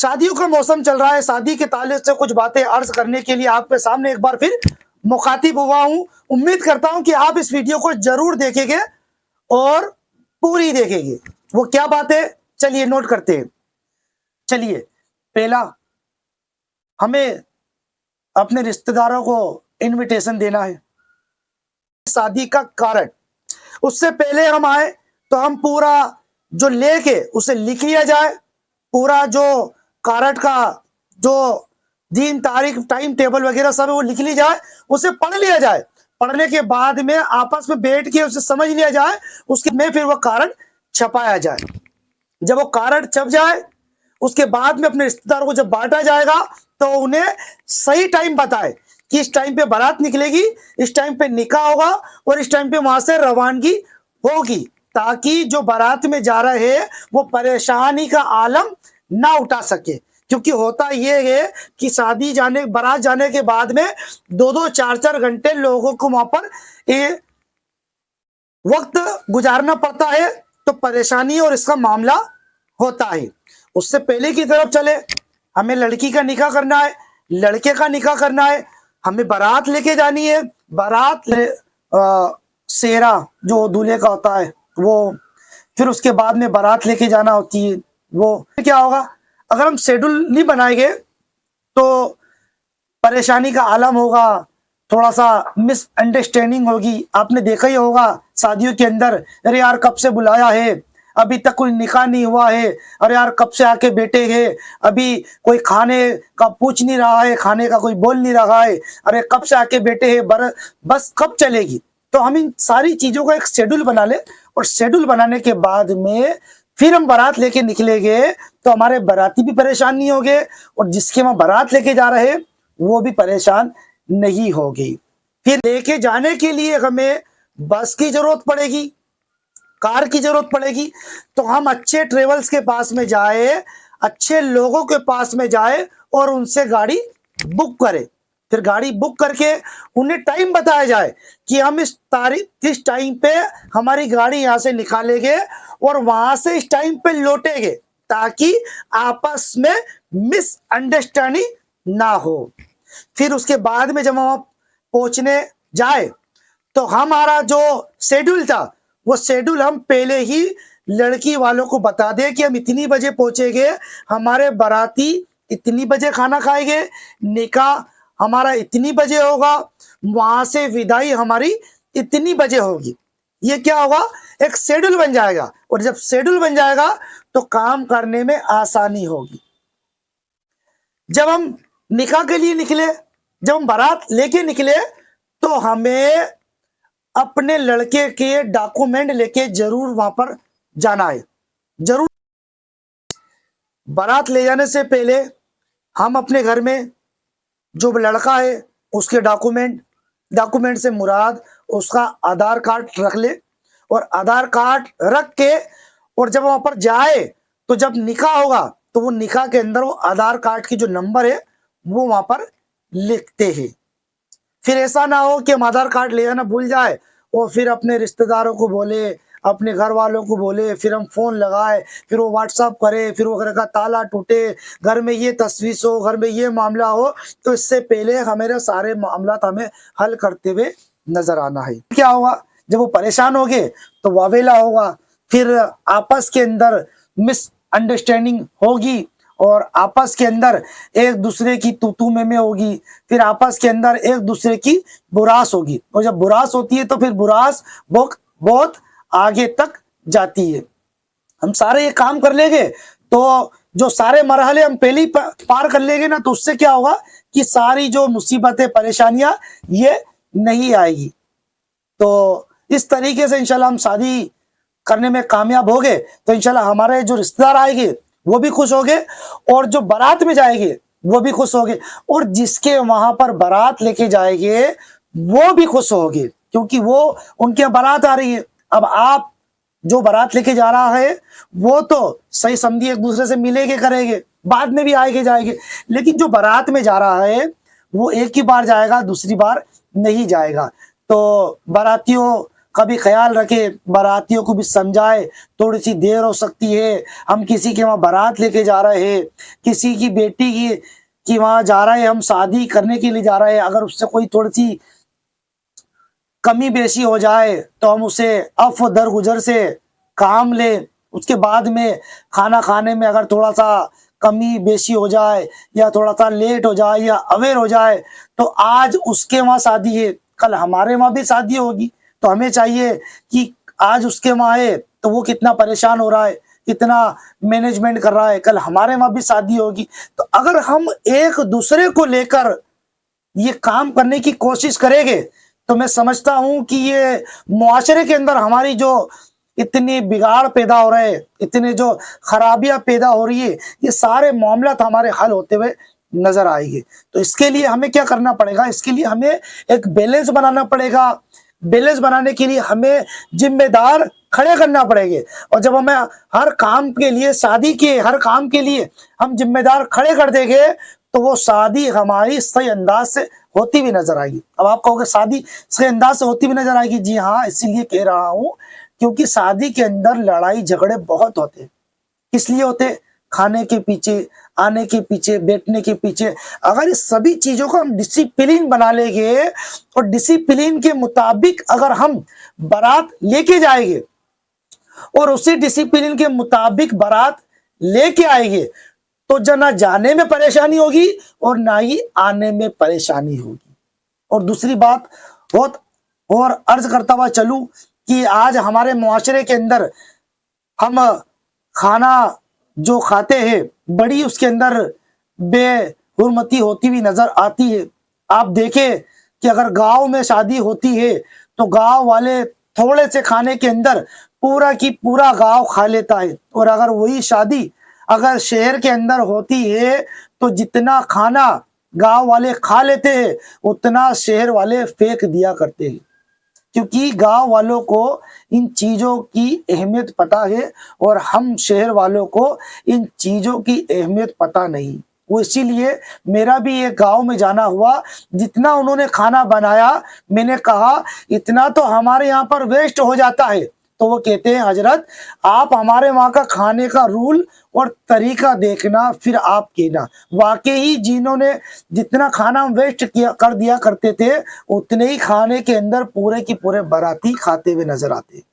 शादियों का मौसम चल रहा है। शादी के ताल्लुक से कुछ बातें अर्ज करने के लिए आपके सामने एक बार फिर मुखातिब हुआ हूं। उम्मीद करता हूं कि आप इस वीडियो को जरूर देखेंगे और पूरी देखेंगे। वो क्या बात है, चलिए नोट करते हैं। चलिए, पहला, हमें अपने रिश्तेदारों को इनविटेशन देना है। शादी का कारण, उससे पहले हम आए तो हम पूरा जो लेके उसे लिख लिया जाए। पूरा जो कार्ड का जो दिन तारीख टाइम टेबल वगैरह सब है वो लिख ली जाए, उसे पढ़ लिया जाए। पढ़ने के बाद में आपस में बैठ के उसे समझ लिया जाए, उसके में फिर वो कार्ड छपाया जाए। जब वो कार्ड छप जाए उसके बाद में अपने रिश्तेदारों को जब बांटा जाएगा तो उन्हें सही टाइम बताए कि इस टाइम पे बारात निकलेगी, इस टाइम पे निकाह होगा और इस टाइम पे वहां से रवानगी होगी, ताकि जो बारात में जा रहे हैं वो परेशानी का आलम ना उठा सके। क्योंकि होता यह है कि शादी जाने बारात जाने के बाद में 2-2 4-4 घंटे लोगों को वहां पर वक्त गुजारना पड़ता है, तो परेशानी और इसका मामला होता है। उससे पहले की तरफ चले, हमें लड़की का निकाह करना है, लड़के का निकाह करना है, हमें बारात लेके जानी है। सेहरा जो दूल्हे का होता है वो, फिर उसके बाद में बारात लेके जाना होती है। वो क्या होगा, अगर हम शेड्यूल नहीं बनाएंगे तो परेशानी का आलम होगा, थोड़ा सा मिसअंडरस्टैंडिंग होगी। आपने देखा ही होगा शादियों के अंदर, अरे यार कब से बुलाया है, अभी तक कोई निकाह नहीं हुआ है, अरे यार कब से आके बैठे हैं, अभी कोई खाने का पूछ नहीं रहा है, खाने का कोई बोल नहीं रहा है, अरे कब से आके बैठे हैं, बस कब चलेगी। तो हम इन सारी चीजों का एक शेड्यूल बना ले, और शेड्यूल बनाने के बाद में फिर हम बारात लेके निकलेंगे तो हमारे बाराती भी परेशान नहीं होंगे और जिसके हम बारात लेके जा रहे हैं वो भी परेशान नहीं होगी। फिर लेके जाने के लिए हमें बस की जरूरत पड़ेगी, कार की जरूरत पड़ेगी। तो हम अच्छे ट्रेवल्स के पास में जाए, अच्छे लोगों के पास में जाए और उनसे गाड़ी बुक करें। फिर गाड़ी बुक करके उन्हें टाइम बताया जाए कि हम इस तारीख इस टाइम पे हमारी गाड़ी यहाँ से निकालेंगे और वहां से इस टाइम पे लौटेंगे, ताकि आपस में मिसअंडरस्टैंडिंग ना हो। फिर उसके बाद में जब हम पहुंचने जाए तो हमारा जो शेड्यूल था वो शेड्यूल हम पहले ही लड़की वालों को बता दें कि हम इतनी बजे पहुंचेंगे, हमारे बाराती इतनी बजे खाना खाएंगे, निकाह हमारा इतनी बजे होगा, वहां से विदाई हमारी इतनी बजे होगी। ये क्या होगा, एक शेड्यूल बन जाएगा, और जब शेड्यूल बन जाएगा तो काम करने में आसानी होगी। जब हम निकाह के लिए निकले, जब हम बारात लेके निकले तो हमें अपने लड़के के डॉक्यूमेंट लेके जरूर वहां पर जाना है। जरूर बारात ले जाने से पहले हम अपने घर में जो लड़का है उसके डॉक्यूमेंट से मुराद उसका आधार कार्ड रख ले, और आधार कार्ड रख के और जब वहां पर जाए तो जब निकाह होगा तो वो निकाह के अंदर वो आधार कार्ड की जो नंबर है वो वहां पर लिखते हैं। फिर ऐसा ना हो कि हम आधार कार्ड ले जाना भूल जाए और फिर अपने रिश्तेदारों को बोले, अपने घर वालों को बोले, फिर हम फोन लगाए, फिर वो व्हाट्सअप करे, फिर वो घर का ताला टूटे, घर में ये तशवीश हो, घर में ये मामला हो। तो इससे पहले हमारे सारे मामला हमें हल करते हुए नजर आना है। क्या होगा, जब वो परेशान हो गए तो वावेला होगा, फिर आपस के अंदर मिसअंडरस्टैंडिंग होगी और आपस के अंदर एक दूसरे की तू में होगी, फिर आपस के अंदर एक दूसरे की बुरास होगी, और जब बुरास होती है तो फिर बुरास बहुत आगे तक जाती है। हम सारे ये काम कर लेंगे तो जो सारे मरहले हम पहले ही पार कर लेंगे ना, तो उससे क्या होगा कि सारी जो मुसीबतें परेशानियां ये नहीं आएगी। तो इस तरीके से इंशाल्लाह हम शादी करने में कामयाब हो गए तो इंशाल्लाह हमारे जो रिश्तेदार आएंगे वो भी खुश हो गए, और जो बारात में जाएंगे वो भी खुश हो गए, और जिसके वहां पर बारात लेके जाएंगे वो भी खुश हो गए, क्योंकि वो उनके बारात आ रही है। अब आप जो बारात लेके जा रहा है वो तो सही समझी एक दूसरे से मिलेंगे करेंगे, बाद में भी आएंगे जाएंगे, लेकिन जो बारात में जा रहा है वो एक ही बार जाएगा, दूसरी बार नहीं जाएगा। तो बारातियों कभी ख्याल रखे, बारातियों को भी समझाए, थोड़ी सी देर हो सकती है, हम किसी के वहाँ बारात लेके जा रहे हैं, किसी की बेटी की वहाँ जा रहे हैं, हम शादी करने के लिए जा रहे हैं, अगर उससे कोई थोड़ी सी कमी बेशी हो जाए तो हम उसे अफ़्व दरगुजर से काम लें। उसके बाद में खाना खाने में अगर थोड़ा सा कमी बेशी हो जाए या थोड़ा सा लेट हो जाए या अवेयर हो जाए, तो आज उसके वहाँ शादी है, कल हमारे वहाँ भी शादी होगी, तो हमें चाहिए कि आज उसके वहाँ है तो वो कितना परेशान हो रहा है, कितना मैनेजमेंट कर रहा है, कल हमारे वहाँ भी शादी होगी। तो अगर हम एक दूसरे को लेकर ये काम करने की कोशिश करेंगे, तो मैं समझता हूँ कि ये मुआशरे के अंदर हमारी जो इतनी बिगाड़ पैदा हो रहे हैं, इतनी जो खराबियाँ पैदा हो रही है, ये सारे मामलात हमारे हल होते हुए नज़र आएँगे। तो इसके लिए हमें क्या करना पड़ेगा? इसके लिए हमें एक बैलेंस बनाना पड़ेगा। बैलेंस बनाने के लिए हमें ज़िम्मेदार खड़े करना पड़ेंगे, और जब हमें हर काम के लिए, शादी के हर काम के लिए हम ज़िम्मेदार खड़े कर देंगे, तो वो शादी हमारी सही अंदाज से होती हुई नजर आएगी। अब आप कहोगे शादी सही अंदाज से होती हुई नजर आएगी, जी हाँ, इसीलिए कह रहा हूं क्योंकि शादी के अंदर लड़ाई झगड़े बहुत होते हैं। किस लिए होते हैं? खाने के पीछे, आने के पीछे, बैठने के पीछे। अगर इस सभी चीजों को हम डिसिप्लिन बना लेंगे और डिसिप्लिन के मुताबिक अगर हम बारात लेके जाएंगे और उसी डिसिप्लिन के मुताबिक बारात लेके आएंगे, तो ना जाने में परेशानी होगी और ना ही आने में परेशानी होगी। और दूसरी बात बहुत और अर्ज करता हुआ चलूं कि आज हमारे मुआशरे के अंदर हम खाना जो खाते हैं, बड़ी उसके अंदर बेहुरमती होती हुई नजर आती है। आप देखें कि अगर गांव में शादी होती है तो गांव वाले थोड़े से खाने के अंदर पूरा की पूरा गांव खा लेता है, और अगर वही शादी अगर शहर के अंदर होती है तो जितना खाना गांव वाले खा लेते हैं उतना शहर वाले फेंक दिया करते हैं, क्योंकि गांव वालों को इन चीजों की अहमियत पता है और हम शहर वालों को इन चीजों की अहमियत पता नहीं। वो इसीलिए मेरा भी एक गांव में जाना हुआ, जितना उन्होंने खाना बनाया मैंने कहा इतना तो हमारे यहाँ पर वेस्ट हो जाता है, तो वो कहते हैं हजरत आप हमारे वहाँ का खाने का रूल और तरीका देखना, फिर आप कहना। वाकई जिन्होंने जितना खाना वेस्ट किया कर दिया करते थे, उतने ही खाने के अंदर पूरे की पूरे बाराती खाते हुए नजर आते।